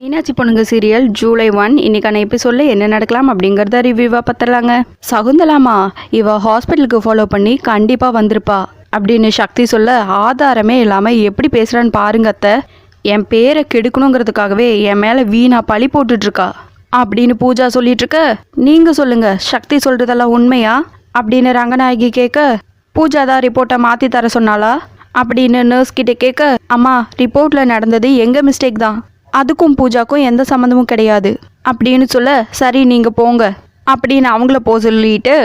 மீனாட்சி பொண்ணுங்க சீரியல் ஜூலை 1 இன்னைக்கான எபிசோட்ல என்ன நடக்கலாம் அப்படிங்கறத ரிவ்யூவா பத்தலாங்க. சகுந்தலாமா இவ ஹாஸ்பிட்டலுக்கு ஃபாலோ பண்ணி கண்டிப்பா வந்திருப்பா அப்படின்னு சக்தி சொல்ல, ஆதாரமே இல்லாம எப்படி பேசுறான்னு பாருங்க அத்தை, என் பேரை கெடுக்கணுங்கிறதுக்காகவே என் மேல வீணா பழி போட்டுட்டு இருக்கா அப்படின்னு பூஜா சொல்லிட்டு இருக்க, நீங்க சொல்லுங்க சக்தி சொல்றதெல்லாம் உண்மையா அப்படின்னு ரங்கநாயகி கேட்க, பூஜா தான் ரிப்போர்ட்டை மாத்தி தர சொன்னாளா அப்படின்னு நர்ஸ் கிட்ட கேட்க, அம்மா ரிப்போர்ட்ல நடந்தது எங்க மிஸ்டேக் தான், அதுக்கும் பூஜாக்கும் எந்த சம்மந்தமும் கிடையாது அப்படின்னு சொல்ல, சரி நீங்கள் போங்க அப்படின்னு அவங்கள போக சொல்லிட்டு,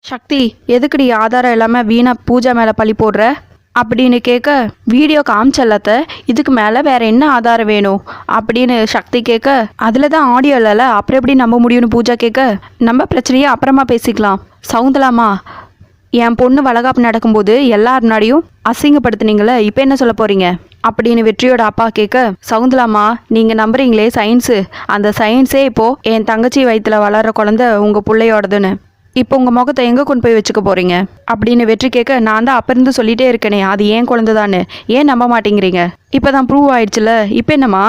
சக்தி எதுக்குடி ஆதாரம் இல்லாமல் வீணா பூஜா மேலே பழி போடுற அப்படின்னு கேட்க, வீடியோ காமிச்சல்லத்த இதுக்கு மேலே வேற என்ன ஆதாரம் வேணும் அப்படின்னு சக்தி கேட்க, அதில் தான் ஆடியோ இல்லைல்ல அப்புறம் எப்படி நம்ப முடியும்னு பூஜா கேட்க, நம்ம பிரச்சனையை அப்புறமா பேசிக்கலாம். சவுந்தலாமா என் பொண்ணு வளகாப்பு நடக்கும்போது எல்லார் முன்னாடியும் அசிங்கப்படுத்துனீங்களே, இப்போ என்ன சொல்ல போறீங்க அப்படின்னு வெற்றியோட அப்பா கேட்க, சவுந்தலாமா நீங்கள் நம்புறீங்களே சயின்ஸு, அந்த சயின்ஸே இப்போது என் தங்கச்சி வயிற்றுல வளர்கிற குழந்தை உங்கள் பிள்ளையோடதுன்னு, இப்போ உங்கள் முகத்தை எங்கே கொண்டு போய் வச்சுக்க போகிறீங்க அப்படின்னு வெற்றி கேட்க, நான் தான் அப்போ இருந்து சொல்லிகிட்டே இருக்கேனே அது ஏன் குழந்தைதான்னு, ஏன் நம்ப மாட்டேங்கிறீங்க, இப்போ தான் ப்ரூவ் ஆயிடுச்சுல, இப்போ என்னம்மா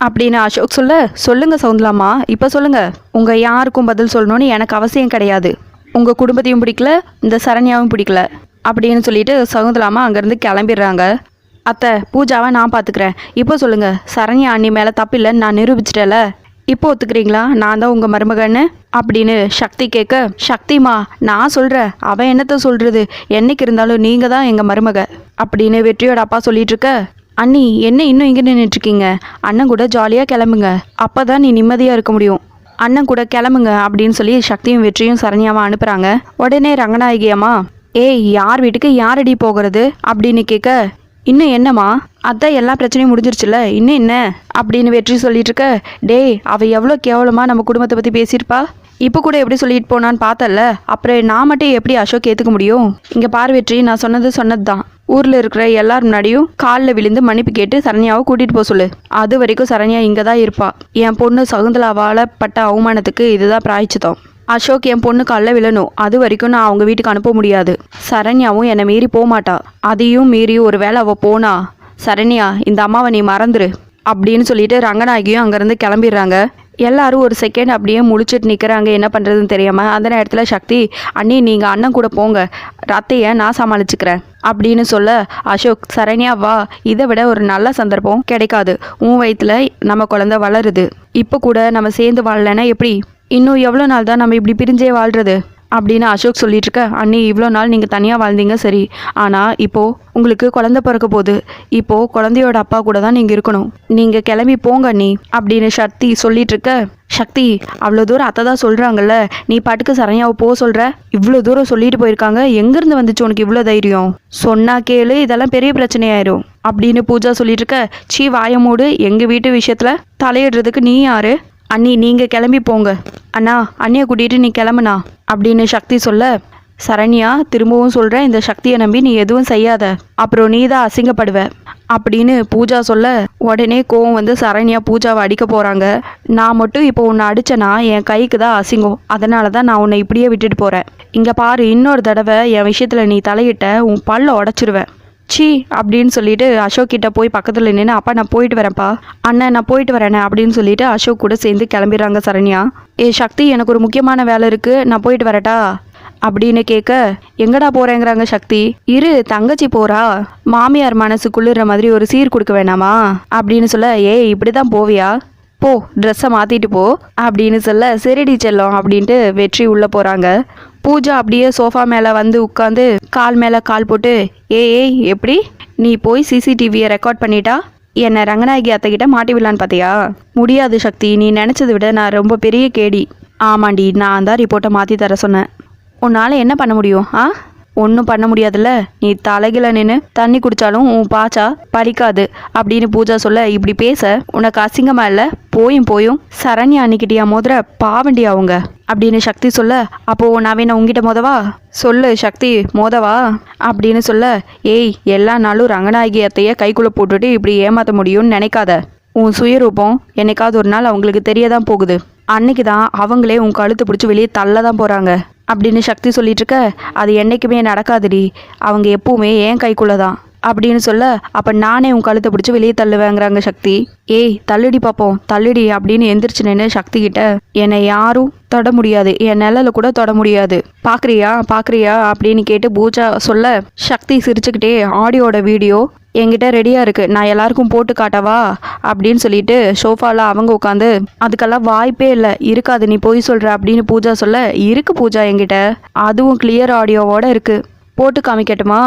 அப்படின்னு அசோக் சொல்ல, சொல்லுங்க சவுந்தலாமா இப்போ சொல்லுங்க, உங்கள் யாருக்கும் பதில் சொல்லணும்னு எனக்கு அவசியம் கிடையாது, உங்கள் குடும்பத்தையும் பிடிக்கல இந்த சரண்யாவும் பிடிக்கல அப்படின்னு சொல்லிட்டு சகுந்தலாமா அங்கேருந்து கிளம்பிடுறாங்க. அத்தை பூஜாவை நான் பார்த்துக்கிறேன், இப்போ சொல்லுங்கள் சரண்யா அண்ணி மேலே தப்பில்லைன்னு நான் நிரூபிச்சிட்டேல, இப்போ ஒத்துக்கிறீங்களா நான் தான் உங்கள் மருமகன்னு அப்படின்னு சக்தி கேட்க, சக்திமா நான் சொல்கிறேன் அவன் என்னத்த சொல்கிறது, என்னைக்கு இருந்தாலும் நீங்கள் தான் எங்கள் மருமக அப்படின்னு வெற்றியோட அப்பா சொல்லிட்டு இருக்க, அண்ணி என்ன இன்னும் இங்கே நின்றுட்டுருக்கீங்க, அண்ணன் கூட ஜாலியாக கிளம்புங்க அப்போ தான் நீ நிம்மதியாக இருக்க முடியும், அண்ணன் கூட கிளம்புங்க அப்படின்னு சொல்லி சக்தியும் வெற்றியும் சரண்யாவை அனுப்புகிறாங்க. உடனே ரங்கநாயகி அம்மா, ஏய் யார் வீட்டுக்கு யாரடி போகிறது அப்படின்னு கேட்க, இன்னும் என்னம்மா அதான் எல்லா பிரச்சனையும் முடிஞ்சிருச்சுல இன்னும் என்ன அப்படின்னு வெற்றி சொல்லிட்டு இருக்க, டேய் அவள் எவ்வளோ கேவலமாக நம்ம குடும்பத்தை பற்றி பேசியிருப்பா, இப்போ கூட எப்படி சொல்லிட்டு போனான்னு பார்த்தல, அப்புறம் நான் மட்டும் எப்படி அசோக் ஏற்றுக்க முடியும், இங்கே பார் வெற்றி நான் சொன்னது தான், ஊரில் இருக்கிற எல்லார் முன்னாடியும் காலில் விழுந்து மன்னிப்பு கேட்டு சரண்யாவை கூட்டிகிட்டு போக சொல்லு, அது வரைக்கும் சரண்யா இங்கே தான் இருப்பா, என் பொண்ணு சகுந்தலாவால் பட்ட அவமானத்துக்கு இதுதான் பிராய்ச்சித்தம், அசோக் என் பொண்ணு காலில் விழணும், அது வரைக்கும் நான் அவங்க வீட்டுக்கு அனுப்ப முடியாது, சரண்யாவும் என்னை மீறி போகமாட்டா, அதையும் மீறி ஒரு வேளை அவள் போனா சரண்யா இந்த அம்மாவை நீ மறந்துரு அப்படின்னு சொல்லிட்டு ரங்கநாயகியும் அங்கேருந்து கிளம்பிடுறாங்க. எல்லாரும் ஒரு செகண்ட் அப்படியே முழிச்சிட்டு நிற்கிறாங்க என்ன பண்ணுறதுன்னு தெரியாமல். அந்த நேரத்தில் சக்தி, அண்ணி நீங்கள் அண்ணன் கூட போங்க ரத்தையை நான் சமாளிச்சுக்கிறேன் அப்படின்னு சொல்ல, அசோக் சரண்யா வா, இதை விட ஒரு நல்ல சந்தர்ப்பம் கிடைக்காது, உன் வயிற்றுல நம்ம குழந்தை வளருது, இப்போ கூட நம்ம சேர்ந்து வாழலைன்னா எப்படி, இன்னும் எவ்வளோ நாள் தான் நம்ம இப்படி பிரிஞ்சே வாழ்கிறது அப்படின்னு அசோக் சொல்லிட்டு இருக்க, அண்ணி இவ்வளோ நாள் நீங்கள் தனியாக வாழ்ந்தீங்க சரி, ஆனால் இப்போது உங்களுக்கு குழந்தை பிறக்க போகுது, இப்போது குழந்தையோட அப்பா கூட தான் நீங்கள் இருக்கணும், நீங்கள் கிளம்பி போங்க அண்ணி அப்படின்னு சக்தி சொல்லிட்டு இருக்க, சக்தி அவ்வளோ தூரம் அத்தை தான் சொல்கிறாங்கல்ல, நீ பாட்டுக்கு சரண்யாவை போக சொல்கிற, இவ்வளோ தூரம் சொல்லிட்டு போயிருக்காங்க, எங்கேருந்து வந்துச்சு உனக்கு இவ்வளோ தைரியம், சொன்னா கேளு இதெல்லாம் பெரிய பிரச்சனையாயிரும் அப்படின்னு பூஜா சொல்லிட்டு இருக்க, சீ வாயமூடு, எங்கள் வீட்டு விஷயத்தில் தலையிடுறதுக்கு நீ யாரு, அண்ணி நீங்கள் கிளம்பி போங்க, அண்ணா அண்ணியை கூட்டிகிட்டு நீ கிளம்புனா அப்படின்னு சக்தி சொல்ல, சரண்யா திரும்பவும் சொல்கிறேன் இந்த சக்தியை நம்பி நீ எதுவும் செய்யாத, அப்புறம் நீ தான் அசிங்கப்படுவ அப்படின்னு பூஜா சொல்ல, உடனே கோவம் வந்து சரண்யா பூஜாவை அடிக்க போகிறாங்க. நான் மட்டும் இப்போ உன்னை அடித்தேன்னா என் கைக்கு தான் அசிங்கம், அதனால தான் நான் உன்னை இப்படியே விட்டுட்டு போகிறேன், இங்கே பாரு இன்னொரு தடவை என் விஷயத்தில் நீ தலையிட்ட உன் பல்ல உடச்சிருவேன் சி அப்படின்னு சொல்லிட்டு அசோக் கிட்ட போய் பக்கத்தில் நின்று, அப்பா நான் போயிட்டு வரேன்ப்பா, அண்ணன் நான் போயிட்டு வரேனே அப்படின்னு சொல்லிட்டு அசோக் கூட சேர்ந்து கிளம்பிடுறாங்க சரண்யா. சக்தி எனக்கு ஒரு முக்கியமான வேலை இருக்குது நான் போயிட்டு வரட்டா அப்படின்னு கேட்க, எங்கடா போகிறேங்கிறாங்க சக்தி, இரு தங்கச்சி போகிறா, மாமியார் மனசு குளிர்ற மாதிரி ஒரு சீர் கொடுக்க வேணாமா அப்படின்னு சொல்ல, ஏய் இப்படி தான் போவியா, போ ட்ரெஸ்ஸை மாற்றிட்டு போ அப்படின்னு சொல்ல, சரிடி செல்லம் அப்படின்ட்டு வெற்றி உள்ளே போகிறாங்க. பூஜா அப்படியே சோஃபா மேலே வந்து உட்காந்து கால் மேலே கால் போட்டு, ஏய் எப்படி நீ போய் சிசிடிவியை ரெக்கார்ட் பண்ணிட்டா என்னை ரங்கநாயகி அத்தைக்கிட்ட மாட்டி விடலான்னு பார்த்தியா, முடியாது சக்தி, நீ நினச்சதை விட நான் ரொம்ப பெரிய கேடி, ஆமாண்டி நான் தான் ரிப்போர்ட்டை மாற்றி தர சொன்னேன், உன்னால் என்ன பண்ண முடியும் ஒன்றும் பண்ண முடியாதுல்ல, நீ தலைகில நின்று தண்ணி குடித்தாலும் உன் பாச்சா பலிக்காது அப்படின்னு பூஜா சொல்ல, இப்படி பேச உனக்கு அசிங்கமா இல்லை, போயும் சரண்யா அன்னிக்கிட்டியா மோதிர பாவண்டி அவங்க அப்படின்னு சக்தி சொல்ல, அப்போது நான் வேணா உங்ககிட்ட மோதவா, சொல்லு சக்தி மோதவா அப்படின்னு சொல்ல, ஏய் எல்லா நாளும் ரங்கநாயகி அத்தையை கைக்குள்ளே போட்டுட்டு இப்படி ஏமாற்ற முடியும்னு நினைக்காத, உன் சுயரூபம் என்னைக்காவது ஒரு நாள் அவங்களுக்கு தெரியதான் போகுது, அன்னைக்கு தான் அவங்களே உன் கழுத்து பிடிச்சி வெளியே தள்ள தான் போகிறாங்க அப்படின்னு சக்தி சொல்லிட்டு இருக்க, அது என்றைக்குமே நடக்காதுடி, அவங்க எப்பவுமே ஏன் கைக்குள்ளே தான், அப்படின்னு சொல்ல அப்போ நானே உன் கழுத்தை பிடிச்சி வெளியே தள்ளுவேங்கிறாங்க சக்தி. ஏய் தள்ளுடி பார்ப்போம் தள்ளுடி அப்படின்னு எந்திரிச்சு நின்று சக்தி கிட்ட என்னை யாரும் தொட முடியாது, என் நிழல கூட தொட முடியாது, பாக்குறியா அப்படின்னு கேட்டு பூஜா சொல்ல சக்தி சிரிச்சுக்கிட்டே ஆடியோட வீடியோ என்கிட்ட ரெடியாக இருக்குது, நான் எல்லாருக்கும் போட்டு காட்டவா அப்படின்னு சொல்லிட்டு ஷோஃபாவில் அவங்க உட்காந்து அதுக்கெல்லாம் வாய்ப்பே இல்லை, இருக்காது நீ போய் சொல்கிற அப்படின்னு பூஜா சொல்ல இருக்கு பூஜா என்கிட்ட, அதுவும் கிளியர் ஆடியோவோட இருக்குது, போட்டு காமிக்கட்டுமா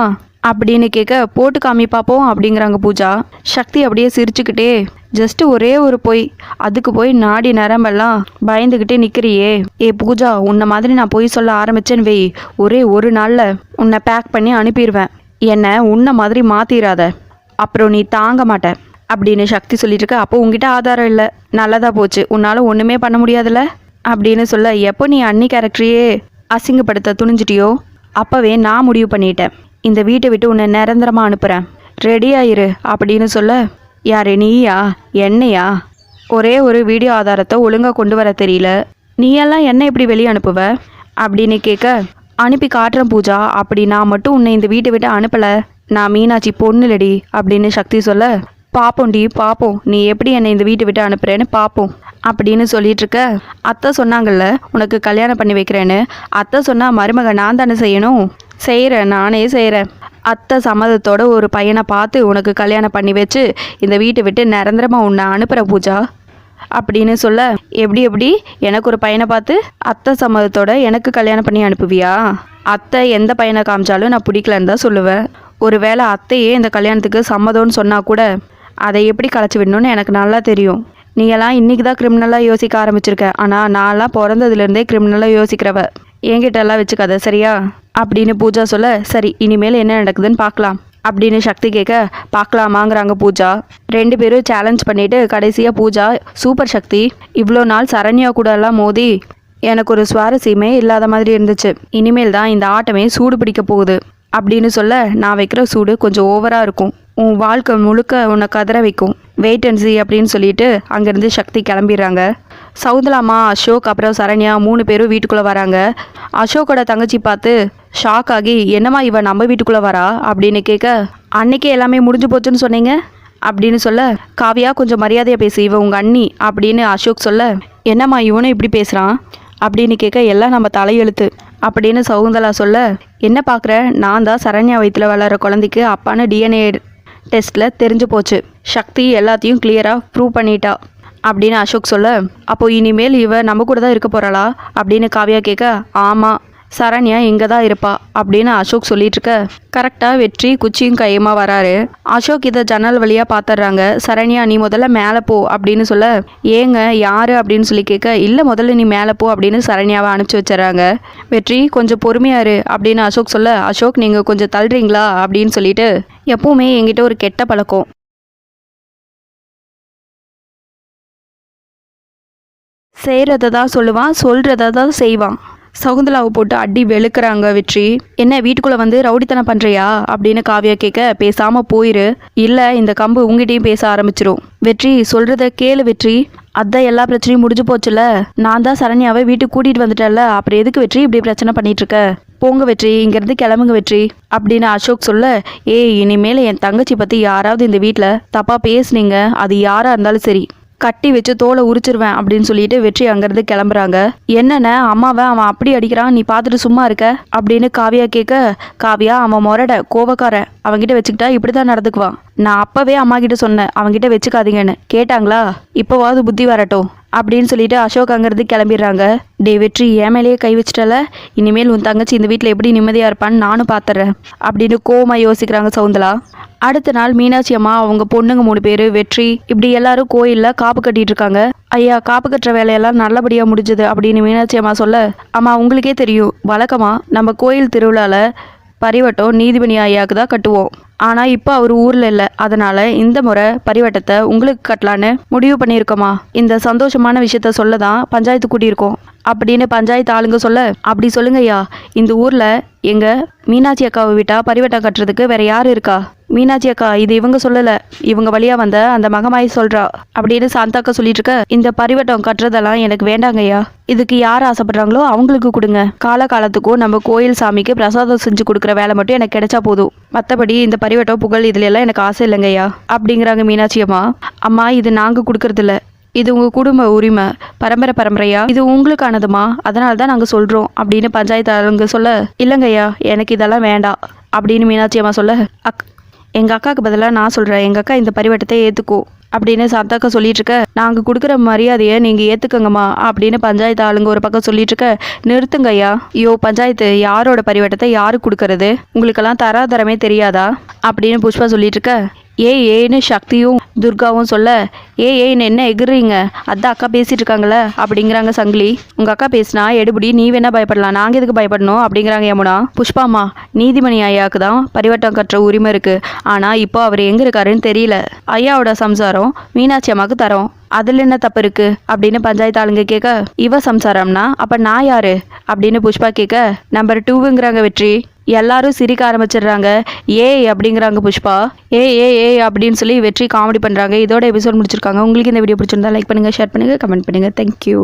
அப்படின்னு கேட்க போட்டு காமி பார்ப்போம் அப்படிங்கிறாங்க பூஜா. சக்தி அப்படியே சிரிச்சுக்கிட்டே ஜஸ்ட்டு ஒரே ஒரு பொய், அதுக்கு போய் நாடி நரம்பெல்லாம் பயந்துக்கிட்டே நிற்கிறியே, ஏ பூஜா உன்னை மாதிரி நான் பொய் சொல்ல ஆரம்பிச்சேன்னு வெய், ஒரே ஒரு நாளில் உன்னை பேக் பண்ணி அனுப்பிடுவேன், என்னை உன்னை மாதிரி மாற்றிடாத, அப்புறம் நீ தாங்க மாட்ட அப்படின்னு சக்தி சொல்லிட்டு இருக்க. அப்போ உங்ககிட்ட ஆதாரம் இல்லை, நல்லதா போச்சு, உன்னால் ஒன்றுமே பண்ண முடியாதுல்ல அப்படின்னு சொல்ல எப்போ நீ அன்னி கேரக்டரையே அசிங்கப்படுத்த துணிஞ்சிட்டியோ அப்போவே நான் முடிவு பண்ணிட்டேன், இந்த வீட்டை விட்டு உன்னை நிரந்தரமாக அனுப்புகிறேன், ரெடியாயிரு அப்படின்னு சொல்ல யாரு நீயா என்னையா, ஒரே ஒரு வீடியோ ஆதாரத்தை ஒழுங்காக கொண்டு வர தெரியல, நீயெல்லாம் என்ன எப்படி வெளியே அனுப்புவ அப்படின்னு கேட்க அனுப்பி காட்டுறேன் பூஜா, அப்படி நான் மட்டும் உன்னை இந்த வீட்டை விட்டு அனுப்பலை, நான் மீனாட்சி பொண்ணுலடி அப்படின்னு சக்தி சொல்ல பாப்போம் நீ எப்படி என்னை இந்த வீட்டை விட்டு அனுப்புறேன்னு பார்ப்போம் அப்படின்னு சொல்லிட்டு இருக்க. அத்தை சொன்னாங்கல்ல உனக்கு கல்யாணம் பண்ணி வைக்கிறேன்னு, அத்தை சொன்னால் மருமக நான் தானே செய்யணும், நானே செய்கிறேன், அத்தை சம்மதத்தோட ஒரு பையனை பார்த்து உனக்கு கல்யாணம் பண்ணி வச்சு இந்த வீட்டை விட்டு நிரந்தரமாக உன்னை அனுப்புகிற பூஜா அப்படின்னு சொல்ல எப்படி எனக்கு ஒரு பையனை பார்த்து அத்தை சம்மதத்தோட எனக்கு கல்யாணம் பண்ணி அனுப்புவியா, அத்தை எந்த பையனை காமிச்சாலும் நான் பிடிக்கலன்னு தான் சொல்லுவேன், ஒருவேளை அத்தையே இந்த கல்யாணத்துக்கு சம்மதம்னு சொன்னால் கூட அதை எப்படி களைச்சி விடணும்னு எனக்கு நல்லா தெரியும், நீங்களாம் இன்றைக்கி தான் கிரிமினலாக யோசிக்க ஆரம்பிச்சிருக்க, ஆனால் நான்லாம் பிறந்ததுலேருந்தே கிரிமினலாக யோசிக்கிறவ, என்கிட்ட எல்லாம் வச்சுக்காத சரியா அப்படின்னு பூஜா சொல்ல சரி இனிமேல் என்ன நடக்குதுன்னு பார்க்கலாம் அப்படின்னு சக்தி கேட்க பார்க்கலாமாங்கிறாங்க பூஜா. 2 பேரும் சேலஞ்ச் பண்ணிவிட்டு கடைசியாக பூஜா சூப்பர் சக்தி, இவ்வளோ நாள் சரண்யா கூட எல்லாம் மோதி எனக்கு ஒரு சுவாரஸ்யமே இல்லாத மாதிரி இருந்துச்சு, இனிமேல் தான் இந்த ஆட்டமே சூடு பிடிக்க போகுது அப்படின்னு சொல்ல நான் வைக்கிற சூடு கொஞ்சம் ஓவராக இருக்கும், உன் வாழ்க்கை முழுக்க உன்னை கதற வைக்கும், வெயிட் அண்ட் சி அப்படின்னு சொல்லிட்டு அங்கேருந்து சக்தி கிளம்பிடுறாங்க. சௌந்தலாமா அசோக் அப்புறம் சரண்யா 3 பேரும் வீட்டுக்குள்ளே வராங்க. அசோக்கோட தங்கச்சி பார்த்து ஷாக் ஆகி என்னம்மா இவ நம்ம வீட்டுக்குள்ளே வரா அப்படின்னு கேட்க அன்னைக்கே எல்லாமே முடிஞ்சு போச்சுன்னு சொன்னீங்க அப்படின்னு சொல்ல காவியா கொஞ்சம் மரியாதையாக பேசு, இவ உங்கள் அண்ணி அப்படின்னு அசோக் சொல்ல என்னம்மா இவனும் இப்படி பேசுகிறான் அப்படின்னு கேட்க எல்லாம் நம்ம தலையெழுத்து அப்படின்னு சௌந்தலா சொல்ல என்ன பார்க்குற, நான் தான் சரண்யா வயிற்றில் வளர குழந்தைக்கு அப்பான்னு டிஎன்ஏ டெஸ்ட்டில் தெரிஞ்சு போச்சு, சக்தி எல்லாத்தையும் கிளியராக ப்ரூவ் பண்ணிட்டா அப்படின்னு அசோக் சொல்ல அப்போ இனிமேல் இவ நம்ம கூட தான் இருக்க போகிறாளா அப்படின்னு காவியா கேட்க ஆமாம் சரண்யா இங்கே தான் இருப்பா அப்படின்னு அசோக் சொல்லிட்டு இருக்க. கரெக்டாக வெற்றி குச்சியும் கையுமா வராரு. அசோக் இதை ஜன்னல் வழியாக பார்த்துட்றாங்க. சரண்யா நீ முதல்ல மேலே போ அப்படின்னு சொல்ல ஏங்க யார் அப்படின்னு சொல்லி கேட்க இல்லை முதல்ல நீ மேலே போ அப்படின்னு சரண்யாவை அனுப்பிச்சி வச்சிடறாங்க. வெற்றி கொஞ்சம் பொறுமையாரு அப்படின்னு அசோக் சொல்ல அசோக் நீங்கள் கொஞ்சம் தள்ளுறீங்களா அப்படின்னு சொல்லிட்டு எப்பவுமே என்கிட்ட ஒரு கெட்ட பழக்கம், செய்கிறத தான் சொல்லுவான் சொல்கிறத தான் செய்வான். சகுந்தலாவை போட்டு அடி வெளுக்கிறாங்க வெற்றி. என்ன வீட்டுக்குள்ளே வந்து ரவுடித்தனம் பண்ணுறியா அப்படின்னு காவியா கேட்க பேசாமல் போயிரு, இல்லை இந்த கம்பு உங்ககிட்டையும் பேச ஆரம்பிச்சிரும். வெற்றி சொல்கிறத கேளு வெற்றி, அதான் எல்லா பிரச்சனையும் முடிஞ்சு போச்சுல, நான் தான் சரண்யாவை வீட்டுக்கு கூட்டிகிட்டு வந்துட்டேன்ல, அப்புறம் எதுக்கு வெற்றி இப்படி பிரச்சனை பண்ணிட்டு இருக்க, போங்க வெற்றி இங்கேருந்து கிளம்புங்க வெற்றி அப்படின்னு அசோக் சொல்ல ஏய் இனிமேல் என் தங்கச்சி பற்றி யாராவது இந்த வீட்டில் தப்பாக பேசுனீங்க அது யாராக இருந்தாலும் சரி கட்டி வச்சு தோலை உரிச்சிருவேன் அப்படின்னு சொல்லிட்டு வெற்றி அங்கேருந்து கிளம்புறாங்க. என்னென்ன அம்மாவை அவன் அப்படி அடிக்கிறான் நீ பார்த்துட்டு சும்மா இருக்க அப்படின்னு காவியா கேட்க காவியா அவன் முரட கோவக்கார அவன்கிட்ட வச்சுக்கிட்டா இப்படி தான் நடந்துக்குவான், நான் அப்போவே அம்மா கிட்ட சொன்னேன் அவன்கிட்ட வச்சுக்காதீங்கன்னு, கேட்டாங்களா இப்போவாவது புத்தி வரட்டும் அப்படின்னு சொல்லிட்டு அசோக் அங்கேருந்து கிளம்பிடுறாங்க. டே வெற்றி என் மேலேயே கை வச்சிட்டல, இனிமேல் உன் தங்கச்சி இந்த வீட்டில் எப்படி நிம்மதியாக இருப்பான்னு நானும் பார்த்துட்றேன் அப்படின்னு கோவமாக யோசிக்கிறாங்க சௌந்தலா. அடுத்த நாள் மீனாட்சி அம்மா அவங்க பொண்ணுங்க 3 பேர் வெற்றி இப்படி எல்லாரும் கோயிலில் காப்பு கட்டிட்டு இருக்காங்க. ஐயா காப்பு கட்டுற வேலையெல்லாம் நல்லபடியாக முடிஞ்சது அப்படின்னு மீனாட்சி அம்மா சொல்ல அம்மா உங்களுக்கே தெரியும் வழக்கமாக நம்ம கோயில் திருவிழாவில் பரிவட்டம் நீதிபதி ஐயாவுக்கு தான் கட்டுவோம், ஆனால் இப்போ அவர் ஊரில் இல்லை, அதனால் இந்த முறை பரிவட்டத்தை உங்களுக்கு கட்டலான்னு முடிவு பண்ணியிருக்கோமா, இந்த சந்தோஷமான விஷயத்த சொல்ல தான் பஞ்சாயத்து கூட்டியிருக்கோம் அப்படின்னு பஞ்சாயத்து ஆளுங்க சொல்ல, அப்படி சொல்லுங்க ஐயா, இந்த ஊர்ல எங்க மீனாட்சி அக்காவை விட்டா பரிவட்டம் கட்டுறதுக்கு வேற யாரு இருக்கா? மீனாட்சி அக்கா, இது இவங்க சொல்லல, இவங்க வழியா வந்த அந்த மகமாயி சொல்றா அப்படின்னு சாந்தாக்கா சொல்லிட்டு இருக்க, இந்த பரிவட்டம் கட்டுறதெல்லாம் எனக்கு வேண்டாங்கய்யா. இதுக்கு யார் ஆசைப்படுறாங்களோ அவங்களுக்கு கொடுங்க. காலத்துக்கும் நம்ம கோயில் சாமிக்கு பிரசாதம் செஞ்சு கொடுக்குற வேலை மட்டும் எனக்கு கிடைச்சா போதும். மற்றபடி இந்த பரிவட்டம் புகழ் இதுல எல்லாம் எனக்கு ஆசை இல்லைங்கய்யா அப்படிங்கிறாங்க மீனாட்சி அம்மா. அம்மா, இது நாங்க கொடுக்கறது இல்ல, இது உங்க குடும்ப உரிமை, பரம்பரையா இது உங்களுக்கானதுமா, அதனால தான் நாங்கள் சொல்கிறோம் அப்படின்னு பஞ்சாயத்து ஆளுங்க சொல்ல, இல்லைங்கய்யா எனக்கு இதெல்லாம் வேண்டாம் அப்படின்னு மீனாட்சி அம்மா சொல்ல, எங்கள் அக்காவுக்கு பதிலாக நான் சொல்கிறேன், எங்கள் அக்கா இந்த பரிவட்டத்தை ஏற்றுக்கும் அப்படின்னு சாந்தாக்கா சொல்லிட்டு இருக்க, நாங்கள் கொடுக்குற மரியாதையை நீங்கள் ஏற்றுக்கங்கம்மா அப்படின்னு பஞ்சாயத்து ஆளுங்க ஒரு பக்கம் சொல்லிட்டு இருக்க, நிறுத்துங்கய்யா. ஐயோ பஞ்சாயத்து, யாரோட பரிவட்டத்தை யாருக்கு கொடுக்கறது? உங்களுக்கெல்லாம் தராதரமே தெரியாதா அப்படின்னு புஷ்பா சொல்லிட்டு இருக்க, ஏன்னு சக்தியும் துர்காவும் சொல்ல, ஏன்னு என்ன எகுறீங்க, அதான் அக்கா பேசிட்டு இருக்காங்களே அப்படிங்கிறாங்க சங்கிலி. உங்க அக்கா பேசினா எடுபடி, நீ வேணா பயப்படலாம், நாங்க எதுக்கு பயப்படணும் அப்படிங்கிறாங்க யமுனா. புஷ்பாமா, நீதிமணி ஐயாவுக்கு தான் பரிவட்டம் கட்டுற உரிமை இருக்கு, ஆனா இப்போ அவர் எங்க இருக்காருன்னு தெரியல. ஐயாவோட சம்சாரம் மீனாட்சி அம்மாவுக்கு தரோம், அதுல என்ன தப்பு இருக்கு அப்படின்னு பஞ்சாயத்து ஆளுங்க கேட்க, இவ சம்சாரம்னா அப்ப நான் யாரு அப்படின்னு புஷ்பா கேட்க, நம்பர் 2ங்கிறாங்க வெற்றி. எல்லாரும் சிரிக்க ஆரம்பிச்சிடுறாங்க. அப்படிங்கிறாங்க புஷ்பா. ஏ அப்படின்னு சொல்லி வெற்றி காமெடி பண்றாங்க. இதோட எபிசோட் முடிச்சிருக்காங்க. உங்களுக்கு இந்த வீடியோ பிடிச்சிருந்தா லைக் பண்ணுங்க, ஷேர் பண்ணுங்க, கமெண்ட் பண்ணுங்க. தேங்க்யூ.